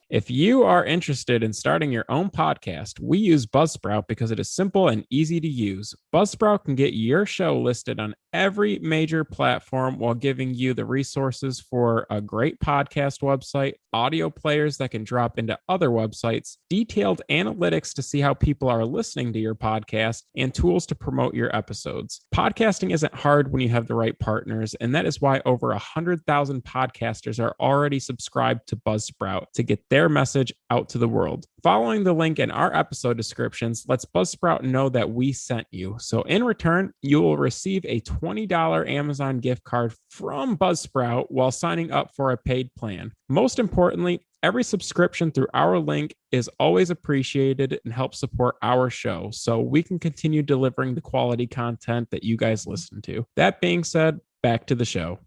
If you are interested in starting your own podcast, we use Buzzsprout because it is simple and easy to use. Buzzsprout can get your show listed on every major platform while giving you the resources for a great podcast website, audio players that can drop into other websites, detailed analytics to see how people are listening to your podcast, and tools to promote your episodes. Podcasting isn't hard when you have the right partners, and that is why over 100,000 podcasters are already subscribed to Buzzsprout to get their message out to the world. Following the link in our episode descriptions lets Buzzsprout know that we sent you. So in return, you will receive a $20 Amazon gift card from Buzzsprout while signing up for a paid plan. Most importantly, every subscription through our link is always appreciated and helps support our show so we can continue delivering the quality content that you guys listen to. That being said, back to the show.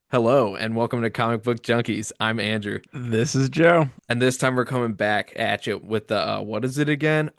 Hello, and welcome to Comic Book Junkies. I'm Andrew. This is Joe. And this time we're coming back at you with the, what is it again?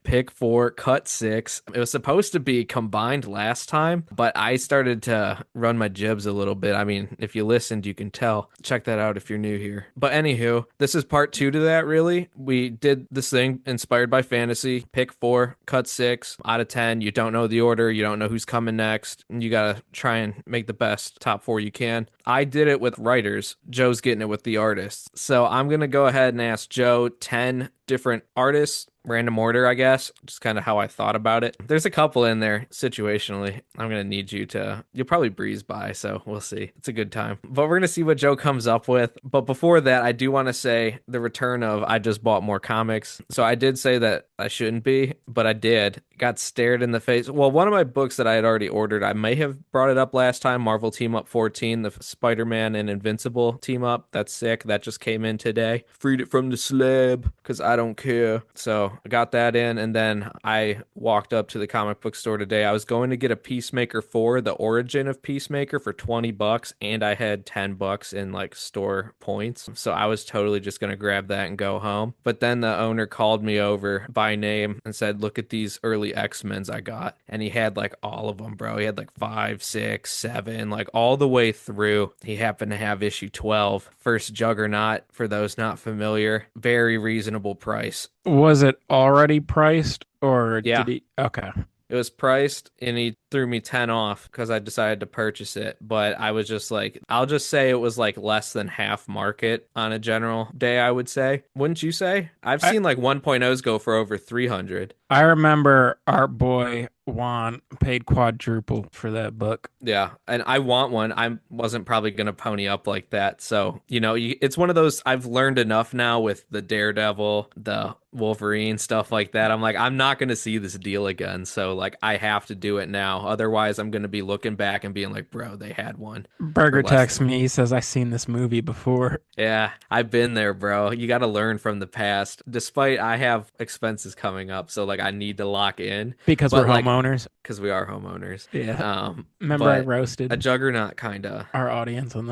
Pick 4, Cut 6. It was supposed to be combined last time, but I started to run my jibs a little bit. I mean, if you listened, you can tell. Check that out if you're new here. But anywho, this is part 2 to that, really. We did this thing inspired by fantasy. Pick 4, Cut 6 out of 10. You don't know the order. You don't know who's coming next. You got to try and make the best top 4 you can. I did it with writers. Joe's getting it with the artists. So I'm going to go ahead and ask Joe 10 different artists, random order, I guess, just kind of how I thought about it. There's a couple in there situationally. I'm going to need you'll probably breeze by, so we'll see. It's a good time. But we're going to see what Joe comes up with. But before that, I do want to say the return of I just bought more comics. So I did say that I shouldn't be, but I did. Got stared in the face. Well, one of my books that I had already ordered, I may have brought it up last time, Marvel Team Up 14, the Spider-Man and Invincible team up. That's sick. That just came in today. Freed it from the slab because I don't care. So I got that in, and then I walked up to the comic book store today. I was going to get a Peacemaker 4, the origin of Peacemaker, for $20, and I had $10 in like store points. So I was totally just going to grab that and go home. But then the owner called me over by name and said, look at these early X-Men's I got. And he had like all of them, bro. He had like 5, 6, 7, like all the way through. He happened to have issue 12, first Juggernaut, for those not familiar. Very reasonable price. Was it already priced or Yeah. did he? Okay. It was priced and he threw me 10 off because I decided to purchase it. But I was just like, I'll just say it was like less than half market on a general day, I would say. Wouldn't you say? I've seen like 1.0s go for over 300. I remember our boy Juan paid quadruple for that book. Yeah, and I want one. I wasn't probably going to pony up like that. So, it's one of those, I've learned enough now with the Daredevil, the Wolverine, stuff like that. I'm like, I'm not going to see this deal again. So, like, I have to do it now. Otherwise, I'm going to be looking back and being like, bro, they had one. Burger texts me. He says, I've seen this movie before. Yeah, I've been there, bro. You got to learn from the past. Despite I have expenses coming up. So, like, I need to lock in. Because we're homeowners. Because we are homeowners. Yeah. Remember I roasted a Juggernaut, kind of. Our audience on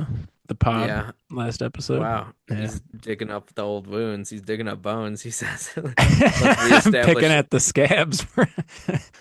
the pod last episode. Wow. Yeah. He's digging up the old wounds. He's digging up bones, he says. Picking at the scabs.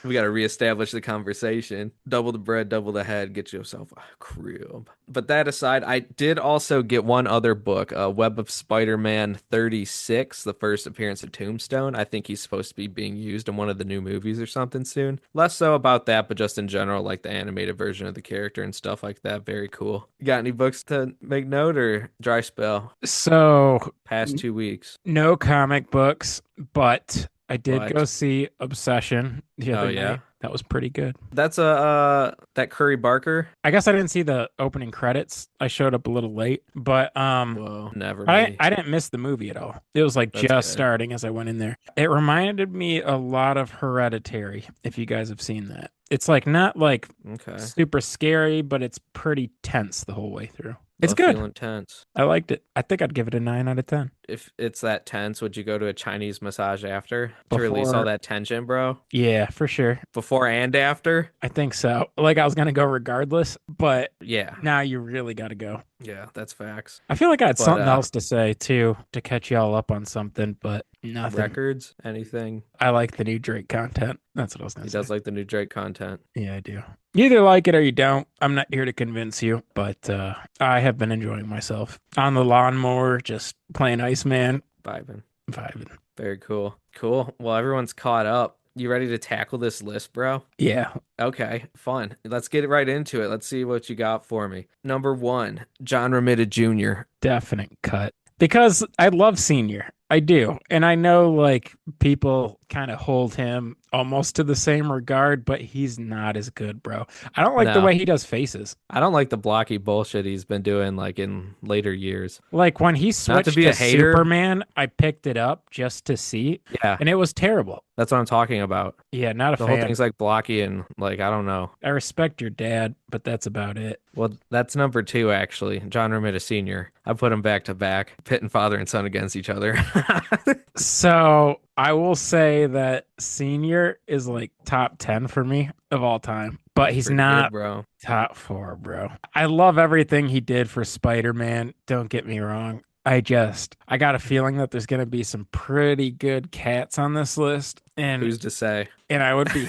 We got to reestablish the conversation. Double the bread, double the head. Get yourself a crib. But that aside, I did also get one other book, Web of Spider-Man 36, the first appearance of Tombstone. I think he's supposed to be being used in one of the new movies or something soon. Less so about that, but just in general, like the animated version of the character and stuff like that. Very cool. You got any books to make note or dry spell? So, past 2 weeks. No comic books, but I did go see Obsession the other night. That was pretty good. That's that Curry Barker. I guess I didn't see the opening credits. I showed up a little late, but Whoa, never. I didn't miss the movie at all. It was like That's just good. starting as I went in there. It reminded me a lot of Hereditary, if you guys have seen that. It's like not like super scary, but it's pretty tense the whole way through. It's good. Intense. I liked it. I think I'd give it a 9 out of 10. If it's that tense, would you go to a Chinese massage after to release all that tension, bro? Yeah, for sure. Before and after? I think so. Like I was going to go regardless, but yeah, now you really got to go. Yeah, that's facts. I feel like I had something else to say too, to catch y'all up on something, but nothing. Records? Anything? I like the new Drake content. That's what I was going to say. He does like the new Drake content. Yeah, I do. You either like it or you don't. I'm not here to convince you, but I have been enjoying myself on the lawnmower, just playing Iceman, Vibing. vibing. Very cool. Cool. Well, everyone's caught up. You ready to tackle this list, bro? Yeah, Okay, fun. Let's get right into it. Let's see what you got for me. Number one, John Romita Jr. definite cut. Because I love Senior. I do. And I know like people kind of hold him almost to the same regard, but he's not as good, bro. I don't like the No, way he does faces. I don't like the blocky bullshit he's been doing like in later years. Like when he Not to switched be to a hater. Superman, I picked it up just to see, Yeah, and it was terrible. that's what I'm talking about. Yeah, not a The whole fan. thing's like blocky and like I don't know. I respect your dad, but that's about it. Well, that's number two actually. John Romita Sr. I put him back to back, pitting father and son against each other. So I will say that Senior is like top 10 for me of all time, but That's he's pretty good, not bro. top four, bro. I love everything he did for Spider-Man. Don't get me wrong. I got a feeling that there's going to be some pretty good cats on this list. Who's to say? And I would be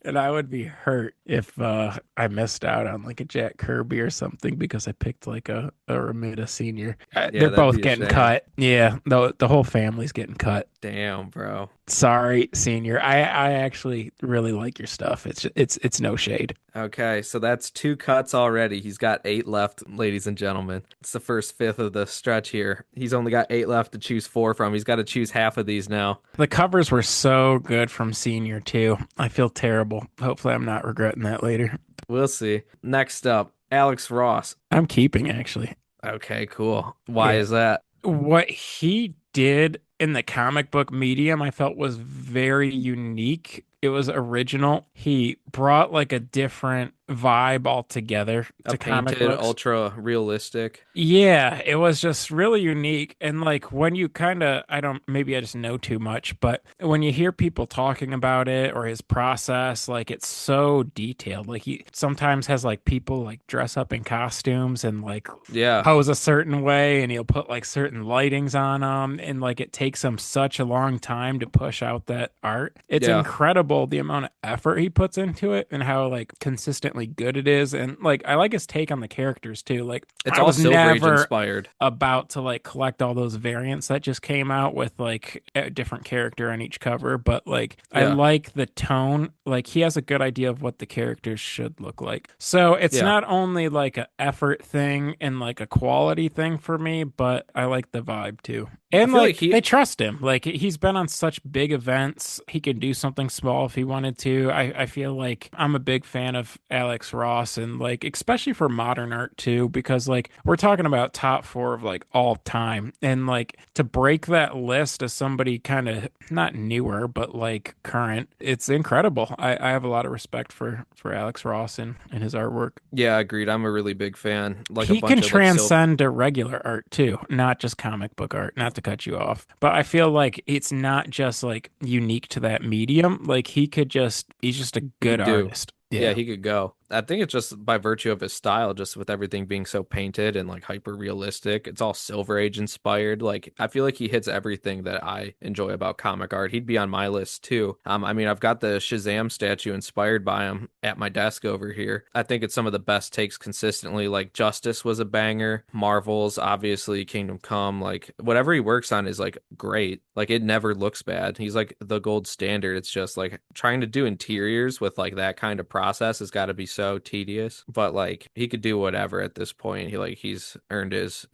and I would be hurt if I missed out on like a Jack Kirby or something because I picked like a Ramita Senior. Yeah, They're that'd both be a getting shame. cut. Yeah, the whole family's getting cut. Damn, bro. Sorry, Senior. I actually really like your stuff. It's no shade. Okay, so that's two cuts already. He's got eight left, ladies and gentlemen. It's the first fifth of the stretch here. He's only got eight left to choose four from. He's got to choose half of these now. The covers were so good from Senior too. I feel terrible. Hopefully, I'm not regretting that later. We'll see. Next up, Alex Ross. I'm keeping actually. Okay, cool. Why Yeah. is that? What he did in the comic book medium, I felt was very unique. It was original. He brought like a different vibe altogether A to comic painted, books. ultra realistic. Yeah, it was just really unique. And like when you kind of, I don't, maybe I just know too much, but when you hear people talking about it or his process, like it's so detailed. Like he sometimes has like people like dress up in costumes and like Yeah, pose a certain way and he'll put like certain lightings on them. And like it takes him such a long time to push out that art. It's yeah. incredible the amount of effort he puts into it and how like consistently good it is. And like I like his take on the characters too. Like It's I all was Silver Age never inspired. about to like collect all those variants that just came out with like a different character on each cover, but like I Yeah, like the tone. Like he has a good idea of what the characters should look like. So it's yeah. not only like a effort thing and like a quality thing for me, but I like the vibe too. I And feel like like he they trust him. Like he's been on such big events. He can do something small if he wanted to. I feel like I'm a big fan of Alex Ross and like especially for modern art too, because like we're talking about top four of like all time. And like to break that list as somebody kind of not newer, but like current, it's incredible. I have a lot of respect for Alex Ross and his artwork. Yeah, agreed. I'm a really big fan. Like a He bunch can of like Silver. transcend to regular art too, not just comic book art, not to cut you off. But I feel like it's not just like unique to that medium. Like he's just a He good could do. artist. Yeah, Yeah. he could go. I think it's just by virtue of his style, just with everything being so painted and like hyper realistic. It's all Silver Age inspired. Like I feel like he hits everything that I enjoy about comic art. He'd be on my list too. I mean, I've got the Shazam statue inspired by him at my desk over here. I think it's some of the best takes consistently. Like Justice was a banger. Marvel's obviously Kingdom Come. Like whatever he works on is like great. Like it never looks bad. He's like the gold standard. It's just like trying to do interiors with like that kind of process has got to be so tedious. But like he could do whatever at this point. He's earned his,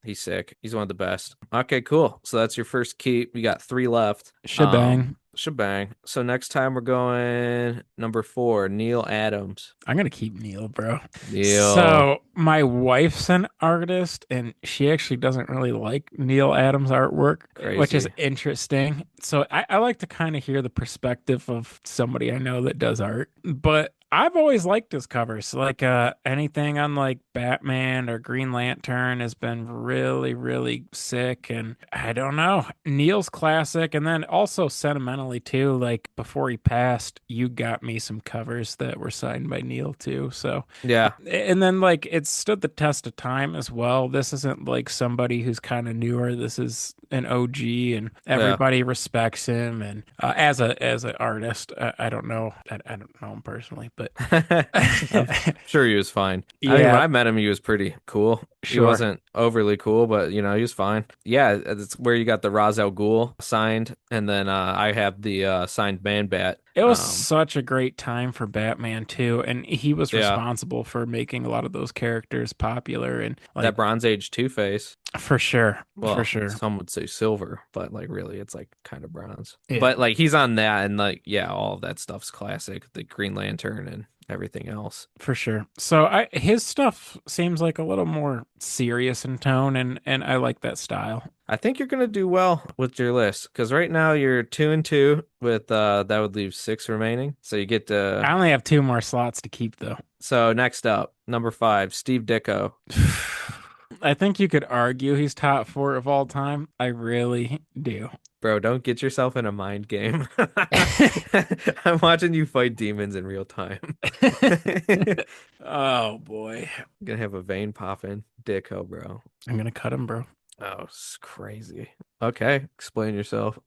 he's sick. He's one of the best. Okay, cool. So that's your first keep. You got three left. Shebang. Shebang. So next time we're going number four, Neil Adams. I'm gonna keep Neil, bro. Neil. So my wife's an artist, and she actually doesn't really like Neil Adams' artwork, which is Crazy. interesting. So I like to kind of hear the perspective of somebody I know that does art. But I've always liked his covers. Like anything on like Batman or Green Lantern has been really, really sick. And I don't know. Neil's classic. And then also sentimentally too, like before he passed, you got me some covers that were signed by Neil too. So Yeah, and then like it stood the test of time as well. This isn't like somebody who's kind of newer. This is an OG, and yeah. everybody respects him. And as an artist, I don't know, I don't know him personally, but I'm sure he was fine. I mean, when yeah, I met him, he was pretty cool. He sure. wasn't overly cool, but he was fine. Yeah, it's where you got the Ra's al Ghul signed, and then I have the signed Man Bat. It was such a great time for Batman too, and he was Yeah, responsible for making a lot of those characters popular and like that Bronze Age Two-Face. for sure, for Well, sure. some would say silver, but like really, it's like kind of bronze. Yeah. But like he's on that, and like yeah, all of that stuff's classic. The Green Lantern and everything else. For sure. So his stuff seems like a little more serious in tone and I like that style. I think you're gonna do well with your list because right now you're 2-2 with that would leave six remaining. So you get to I only have two more slots to keep though. so next up, number 5, Steve Ditko. I think you could argue he's top four of all time. I really do. Bro, don't get yourself in a mind game. I'm watching you fight demons in real time. Oh boy. Gonna have a vein popping. Ditko, bro. I'm gonna cut him, bro. Oh, it's crazy. Okay, explain yourself.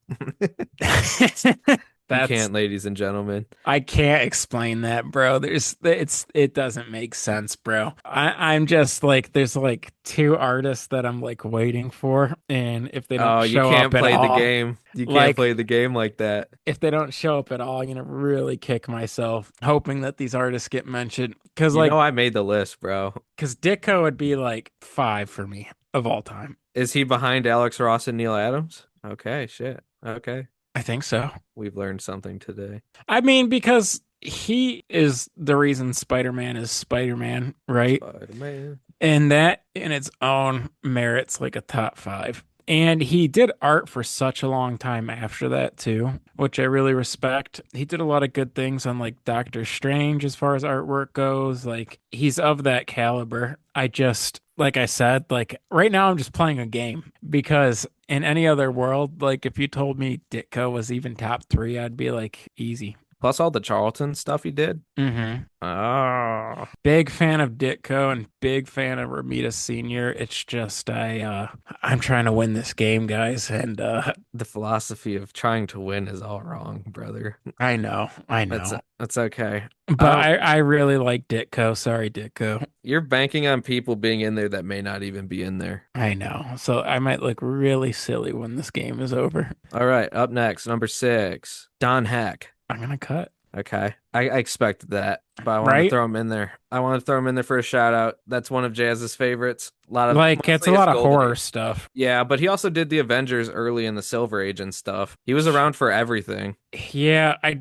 You That's can't, ladies and gentlemen. I can't explain that, bro. It doesn't make sense, bro. I'm just like there's like two artists that I'm like waiting for, and if they don't Oh, you show can't up at play the all, game. You can't like play the game like that. if they don't show up at all, I'm gonna really kick myself, hoping that these artists get mentioned. Cause You like, know I made the list, bro. cause Ditko would be like five for me of all time. Is he behind Alex Ross and Neil Adams? Okay, shit. Okay. I think so. We've learned something today. I mean, because he is the reason Spider-Man is Spider-Man, right? Spider-Man. And that in its own merits like a top five. And he did art for such a long time after that too, which I really respect. He did a lot of good things on like Doctor Strange as far as artwork goes. Like he's of that caliber. I just, like I said, like right now I'm just playing a game because in any other world, like if you told me Ditko was even top three, I'd be like easy. Plus all the Charlton stuff he did. Mm-hmm. Oh, Big fan of Ditko and big fan of Ramita Senior. It's just I'm trying to win this game, guys, and the philosophy of trying to win is all wrong, brother. I That's know. that's okay. But I really like Ditko. Sorry, Ditko. You're banking on people being in there that may not even be in there. I know. So I might look really silly when this game is over. All right, up next, number 6, Don Heck. I'm gonna cut. Okay. I expected that, but I wanted to Right? throw him in there. I want to throw him in there for a shout out. That's one of Jazz's favorites. A lot of Like it's a mostly his lot of Golden horror Age. stuff. Yeah, but he also did the Avengers early in the Silver Age and stuff. He was around for everything. Yeah, I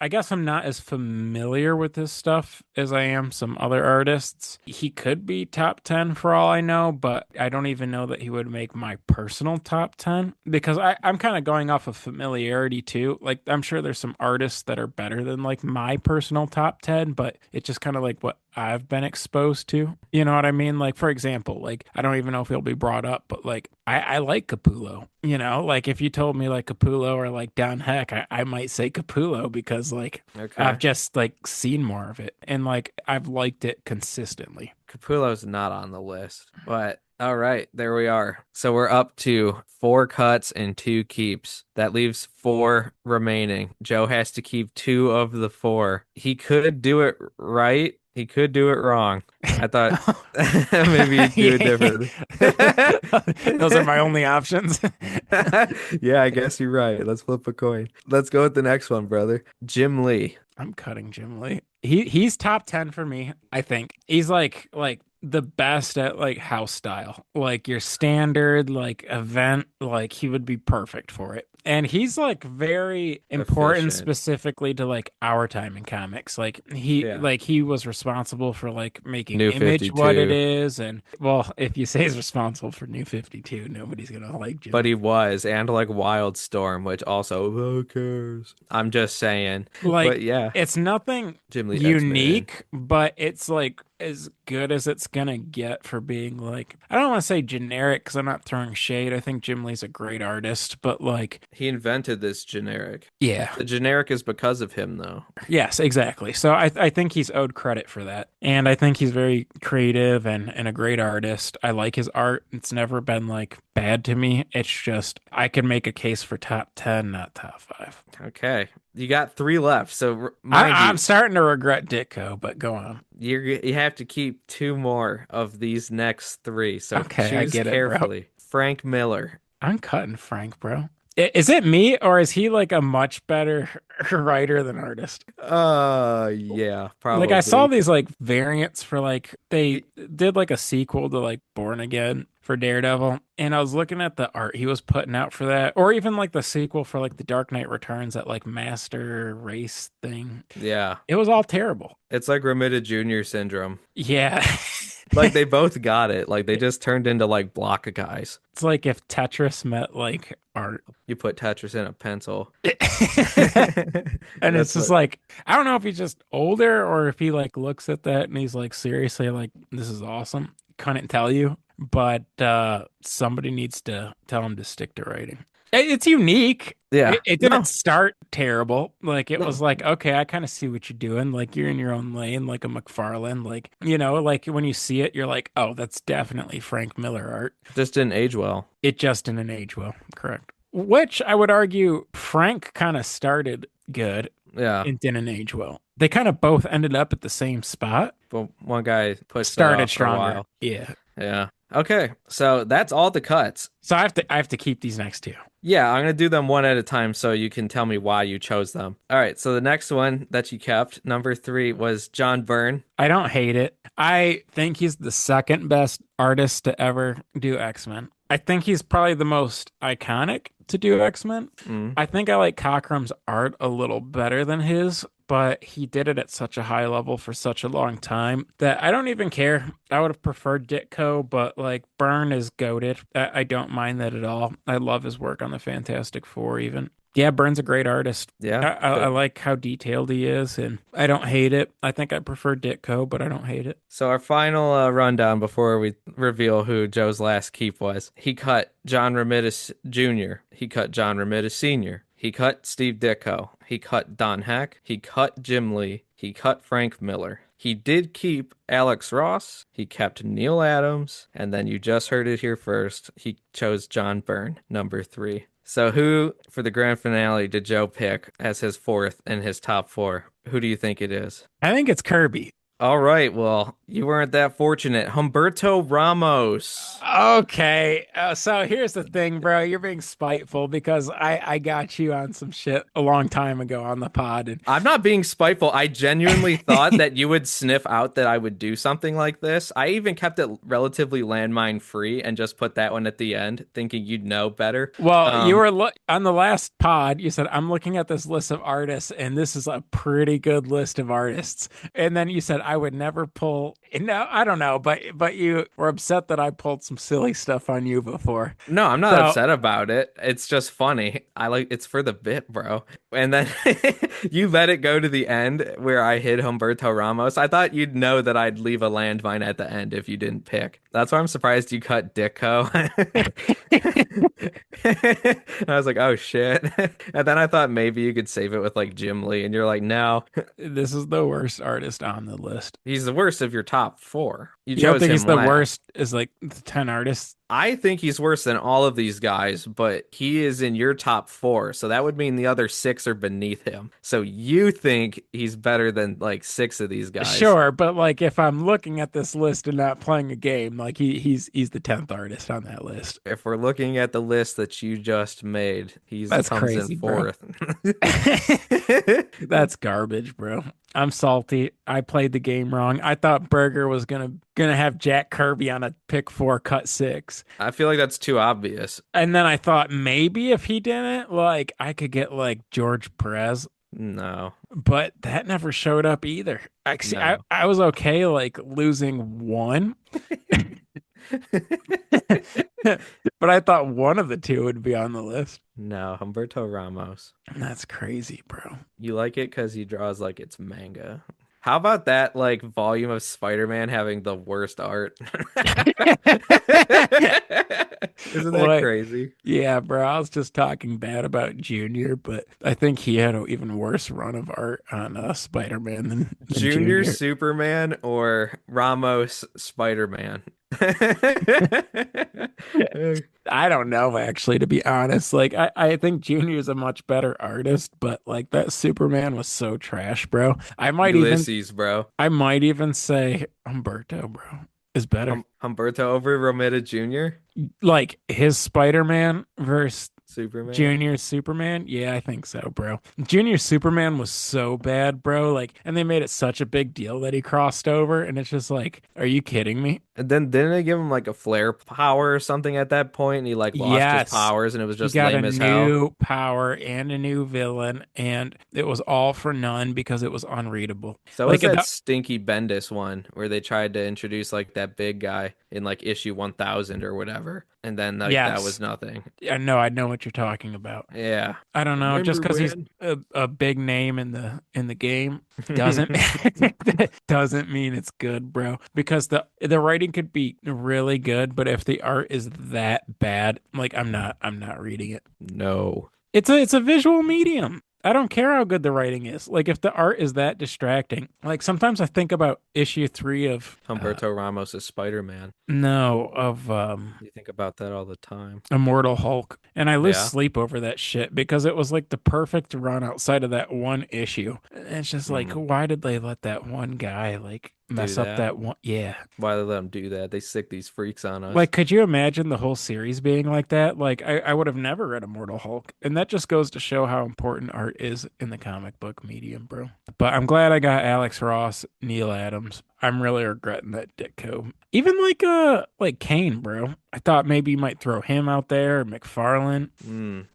guess I'm not as familiar with his stuff as I am some other artists. He could be top 10 for all I know, but I don't even know that he would make my personal top 10 because I'm kind of going off of familiarity too. Like, I'm sure there's some artists that are better than like my personal top 10, but it's just kind of like what I've been exposed to. You know what I mean? Like, for example, like, I don't even know if he'll be brought up, but like, I like Capullo, you know? Like, if you told me like Capullo or like Don Heck, I might say Capullo because like, I've Okay. just like seen more of it and like, I've liked it consistently. Capullo's not on the list, but all right, there we are. So we're up to 4 cuts and 2 keeps. That leaves 4 remaining. Joe has to keep 2 of the 4. He could do it right. He could do it wrong. I thought maybe he'd do it differently. Those are my only options. Yeah, I guess you're right. Let's flip a coin. Let's go with the next one, brother. Jim Lee. I'm cutting Jim Lee. He's top 10 for me, I think. He's like the best at like house style, like your standard like event, like he would be perfect for it. And he's like very important Efficient. specifically to like our time in comics. Yeah. Like he was responsible for like making New Image what it 52. is. And well, if you say he's responsible for New 52, nobody's gonna like But Jim. he was, and like Wildstorm, which also, who cares? I'm just saying. Like But yeah, it's nothing Jim Lee X-Men. unique, but it's like as good as it's gonna get for being like I don't want to say generic because I'm not throwing shade. I think Jim Lee's a great artist, but like He invented this generic. yeah. The generic is because of him, though. Yes, exactly. So I think he's owed credit for that. And I think he's very creative and a great artist. I like his art. It's never been like bad to me. It's just I can make a case for top 10, not top 5. Okay. You got three left. So mind I'm you, starting to regret Ditko, but go on. you have to keep two more of these next three. So Okay, I choose get it, bro. carefully. Frank Miller. I'm cutting Frank, bro. Is it me or is he like a much better writer than artist? Yeah, Like I saw probably. these like variants for like they Y- did like a sequel to like Born Again for Daredevil, and I was looking at the art he was putting out for that, or even like the sequel for like the Dark Knight Returns, that like master race thing. Yeah. It was all terrible. It's like Remita Jr. syndrome. Yeah. Like they both got it. Like they just turned into like block of guys. It's like if Tetris met like art. You put Tetris in a pencil. And it's That's just what. like I don't know if he's just older or if he like looks at that and he's like seriously like this is awesome. Couldn't tell you, but somebody needs to tell him to stick to writing. It's unique. Yeah. It didn't No. start terrible. Like it was No. like, okay, I kind of see what you're doing. Like you're in your own lane, like a McFarlane. Like, like when you see it, you're like, oh, that's definitely Frank Miller art. Just didn't age well. It just didn't age well. Correct. Which I would argue Frank kind of started good Yeah. and didn't age well. They kind of both ended up at the same spot. But one guy pushed that Started off for a stronger. while. Yeah. Yeah. Okay. So that's all the cuts. So I have to keep these next two. Yeah, I'm gonna do them one at a time so you can tell me why you chose them. All right, so the next one that you kept, number 3, was John Byrne. I don't hate it. I think he's the second best artist to ever do X-Men. I think he's probably the most iconic to do X-Men. Mm. I think I like Cockrum's art a little better than his, but he did it at such a high level for such a long time that I don't even care. I would have preferred Ditko, but like Byrne is goated. I don't mind that at all. I love his work on the Fantastic Four, even. Yeah, Byrne's a great artist. Yeah. I like how detailed he is, and I don't hate it. I think I prefer Ditko, but I don't hate it. So our final rundown before we reveal who Joe's last keep was: he cut John Romita Jr., he cut John Romita Sr., he cut Steve Ditko, he cut Don Heck, he cut Jim Lee, he cut Frank Miller. He did keep Alex Ross, he kept Neil Adams, and then you just heard it here first, he chose John Byrne, number 3. So who, for the grand finale, did Joe pick as his fourth in his top 4? Who do you think it is? I think it's Kirby. All right, well, you weren't that fortunate. Humberto Ramos. Okay, so here's the thing, bro. You're being spiteful because I got you on some shit a long time ago on the pod, and I'm not being spiteful. I genuinely thought that you would sniff out that I would do something like this. I even kept it relatively landmine free and just put that one at the end, thinking you'd know better. well, you were on the last pod. You said I'm looking at this list of artists, and this is a pretty good list of artists. And then you said I would never pull. No, I don't know, but you were upset that I pulled some silly stuff on you before. No, I'm not So upset about it. It's just funny. It's for the bit, bro. And then you let it go to the end where I hit Humberto Ramos. I thought you'd know that I'd leave a landmine at the end if you didn't pick. That's why I'm surprised you cut Ditko. I was like, oh shit. And then I thought maybe you could save it with like Jim Lee, and you're like, no, this is the worst artist on the list. he's the worst of your top 4. You You don't chose think him he's the last. worst? Is like the 10 artists? I think he's worse than all of these guys, but he is in your top 4. So that would mean the other 6 are beneath him. So you think he's better than like 6 of these guys. Sure, but like if I'm looking at this list and not playing a game, like he's the 10th artist on that list. If we're looking at the list that you just made, That's comes crazy, in bro. 4th. That's garbage, bro. I'm salty. I played the game wrong. I thought Burger was gonna have Jack Kirby on a pick 4 cut 6. I feel like that's too obvious. And then I thought maybe if he didn't, like I could get like George Perez, No, but that never showed up either. Actually, no. I was okay like losing one, but I thought one of the two would be on the list. No, Humberto Ramos. That's crazy, bro. You like it because he draws like it's manga. How about that like volume of Spider-Man having the worst art? Isn't that What? crazy? Yeah, bro. I was just talking bad about Junior, but I think he had an even worse run of art on Spider-Man than Junior Junior. Superman or Ramos Spider-Man? I don't know, actually, to be honest. Like, I think Junior's a much better artist, but like that Superman was so trash, bro. Ulysses, bro. I might even say Umberto, bro, is better. Humberto over Romita Jr. Like his Spider-Man versus Superman. Junior Superman? Yeah, I think so, bro. Junior Superman was so bad, bro. Like, and they made it such a big deal that he crossed over, and it's just like, are you kidding me? And then didn't they give him like a flare power or something at that point? And he like lost his Yes. powers and it was He just got a lame as hell. new power and a new villain, and it was all for none because it was unreadable. So was Like, that Stinky Bendis one where they tried to introduce like that big guy in like issue 1000 or whatever. And then like that was yes, nothing. I know what you're talking about. Yeah. I don't know, just Remember because he's when? a big name in the game doesn't doesn't mean it's good, bro. Because the writing could be really good, but if the art is that bad, like I'm not reading it. No. It's a visual medium. I don't care how good the writing is. Like if the art is that distracting. Like sometimes I think about issue 3 of Humberto Ramos is Spider-Man. no, of You think about that all the time. Immortal Hulk, and I lose Yeah. sleep over that shit because it was like the perfect run outside of that one issue. And it's just like, Mm. why did they let that one guy like mess up that? that one? Yeah. Why they let them do that? They sick these freaks on us. Like, could you imagine the whole series being like that? Like, I would have never read Immortal Hulk. And that just goes to show how important art is in the comic book medium, bro. But I'm glad I got Alex Ross, Neil Adams. I'm really regretting that Ditko. Even like Kane, bro. I thought maybe you might throw him out there, or McFarlane.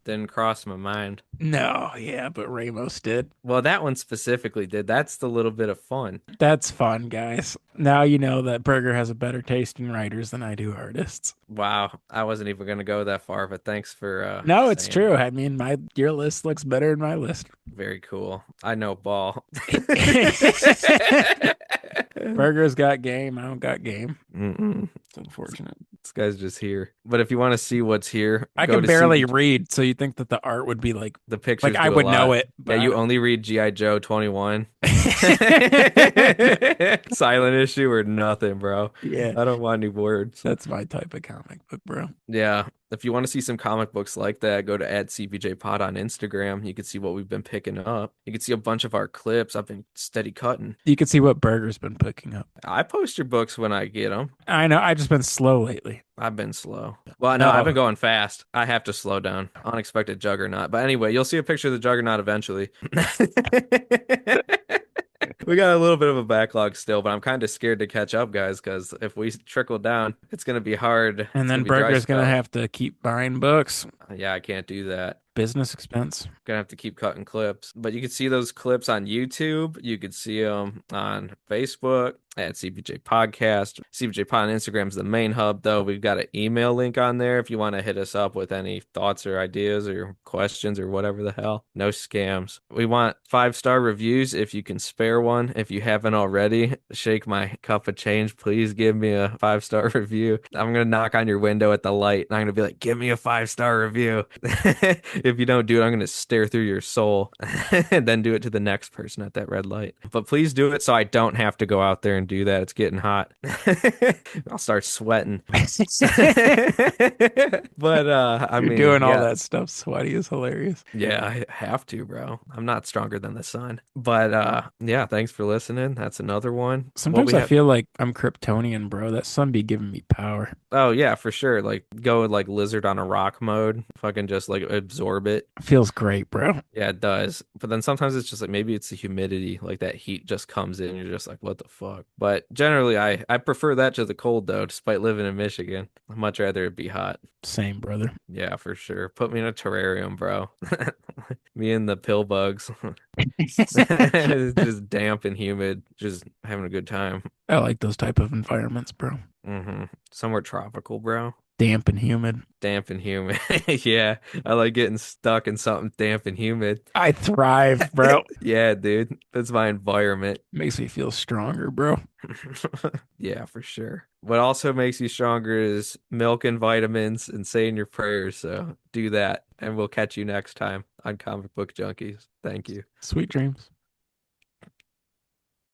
Didn't cross my mind. No, yeah, but Ramos did. Well, that one specifically did. That's the little bit of fun. That's fun, guys. Now you know that Berger has a better taste in writers than I do artists. Wow, I wasn't even gonna go that far, but thanks for No, it's saying true. that. I mean, your list looks better than my list. Very cool. I know ball. Berger's got game. I don't got game. Mm-mm. It's unfortunate. This guy's just here. But if you want to see what's here, I go can to barely CB read, so you think that the art would be like the pictures I do a would know lot. it. Yeah, But you only read G.I. Joe 21. Silent issue or nothing, bro. yeah, I don't want any words. that's my type of comic book, bro. Yeah. If you want to see some comic books like that, go to @CBJPod on Instagram. You can see what we've been picking up. You can see a bunch of our clips. I've been steady cutting. You can see what Berger's been picking up. I post your books when I get them. I know. I've just been slow lately. I've been slow. Well, no, I've been going fast. I have to slow down. Unexpected Juggernaut. But anyway, you'll see a picture of the Juggernaut eventually. We got a little bit of a backlog still, but I'm kind of scared to catch up, guys, because if we trickle down, it's going to be hard. And It's then gonna be dry Berger's gonna spell. have to keep buying books. Yeah, I can't do that. Business expense. Gonna have to keep cutting clips, but you can see those clips on YouTube. You could see them on Facebook at CBJ Podcast. CBJ Pod on Instagram is the main hub, though. We've got an email link on there if you want to hit us up with any thoughts or ideas or questions or whatever the hell. No scams. We want 5-star reviews if you can spare one. If you haven't already, shake my cup of change. Please give me a 5-star review. I'm gonna knock on your window at the light and I'm gonna be like, give me a 5-star review. If you don't do it, I'm going to stare through your soul and then do it to the next person at that red light. But please do it so I don't have to go out there and and do that. It's getting hot. I'll start sweating. But I You're mean, doing all yeah. that stuff sweaty is hilarious. Yeah, I have to, bro. I'm not stronger than the sun. But yeah, thanks for listening. That's another one. What Sometimes we I have. feel like I'm Kryptonian, bro. That sun be giving me power. Oh yeah, for sure. Like go with like lizard on a rock mode. Fucking just like absorb it. Feels great, bro. Yeah, it does. But then sometimes it's just like maybe it's the humidity, like that heat just comes in. You're just like, what the fuck? But generally, I prefer that to the cold though. Despite living in Michigan, I'd much rather it be hot. Same, brother. Yeah, for sure. Put me in a terrarium, bro. Me and the pill bugs. It's just damp and humid, just having a good time. I like those type of environments, bro. Somewhere tropical, bro. Damp and humid. Damp and humid. Yeah, I like getting stuck in something damp and humid. I thrive, bro. Yeah, dude. That's my environment. Makes me feel stronger, bro. Yeah, for sure. What also makes you stronger is milk and vitamins and saying your prayers. So do that. And we'll catch you next time on Comic Book Junkies. Thank you. Sweet dreams.